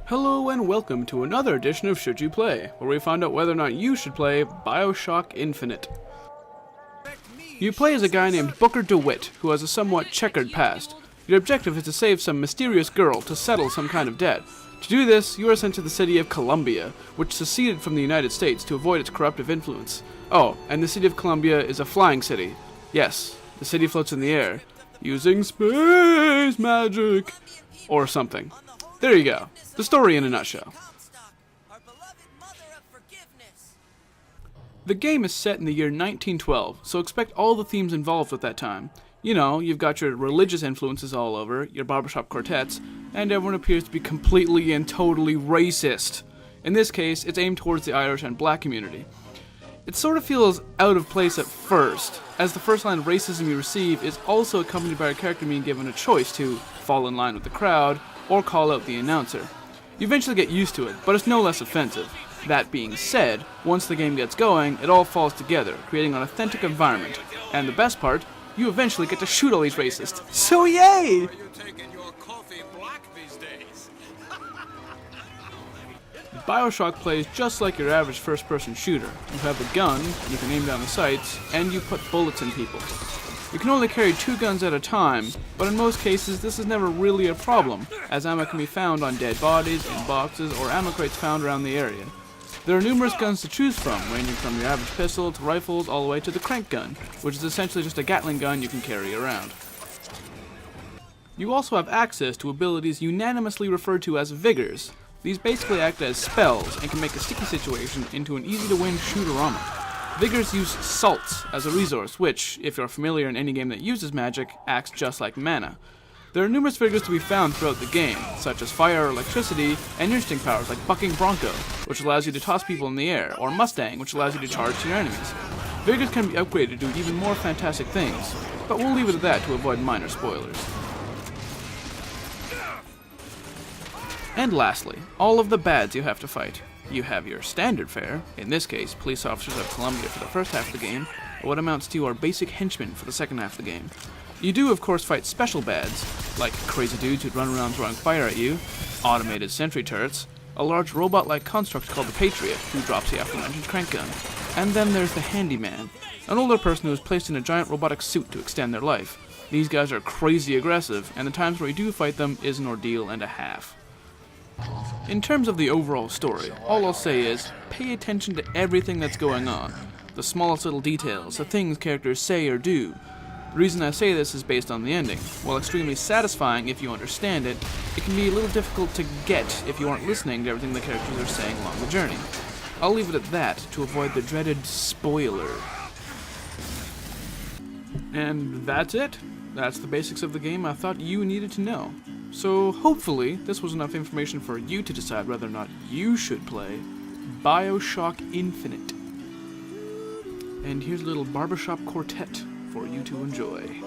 Hello and welcome to another edition of Should You Play, where we find out whether or not you should play Bioshock Infinite. You play as a guy named Booker DeWitt, who has a somewhat checkered past. Your objective is to save some mysterious girl to settle some kind of debt. To do this, you are sent to the city of Columbia, which seceded from the United States to avoid its corruptive influence. Oh, and the city of Columbia is a flying city. Yes, the city floats in the air, using space magic, or something. There you go. The story in a nutshell. The game is set in the year 1912, so expect all the themes involved with that time. You know, you've got your religious influences all over, your barbershop quartets, and everyone appears to be completely and totally racist. In this case, it's aimed towards the Irish and black community. It sort of feels out of place at first, as the first line of racism you receive is also accompanied by a character being given a choice to fall in line with the crowd, or call out the announcer. You eventually get used to it, but it's no less offensive. That being said, once the game gets going, it all falls together, creating an authentic environment. And the best part, you eventually get to shoot all these racists. So yay! Bioshock plays just like your average first-person shooter. You have a gun, you can aim down the sights, and you put bullets in people. You can only carry 2 guns at a time, but in most cases this is never really a problem, as ammo can be found on dead bodies, in boxes, or ammo crates found around the area. There are numerous guns to choose from, ranging from your average pistol to rifles all the way to the crank gun, which is essentially just a Gatling gun you can carry around. You also have access to abilities unanimously referred to as vigors. These basically act as spells and can make a sticky situation into an easy-to-win shoot-er-oma. Vigors use salts as a resource, which, if you're familiar in any game that uses magic, acts just like mana. There are numerous vigors to be found throughout the game, such as fire or electricity, and interesting powers like Bucking Bronco, which allows you to toss people in the air, or Mustang, which allows you to charge to your enemies. Vigors can be upgraded to do even more fantastic things, but we'll leave it at that to avoid minor spoilers. And lastly, all of the bads you have to fight. You have your standard fare, in this case, police officers of Columbia for the first half of the game, or what amounts to your basic henchmen for the second half of the game. You do, of course, fight special bads, like crazy dudes who'd run around throwing fire at you, automated sentry turrets, a large robot-like construct called the Patriot, who drops the aforementioned crank gun, and then there's the Handyman, an older person who is placed in a giant robotic suit to extend their life. These guys are crazy aggressive, and the times where you do fight them is an ordeal and a half. In terms of the overall story, all I'll say is, pay attention to everything that's going on. The smallest little details, the things characters say or do. The reason I say this is based on the ending. While extremely satisfying if you understand it, it can be a little difficult to get if you aren't listening to everything the characters are saying along the journey. I'll leave it at that to avoid the dreaded spoiler. And that's it. That's the basics of the game I thought you needed to know. So hopefully this was enough information for you to decide whether or not you should play Bioshock Infinite. And here's a little barbershop quartet for you to enjoy.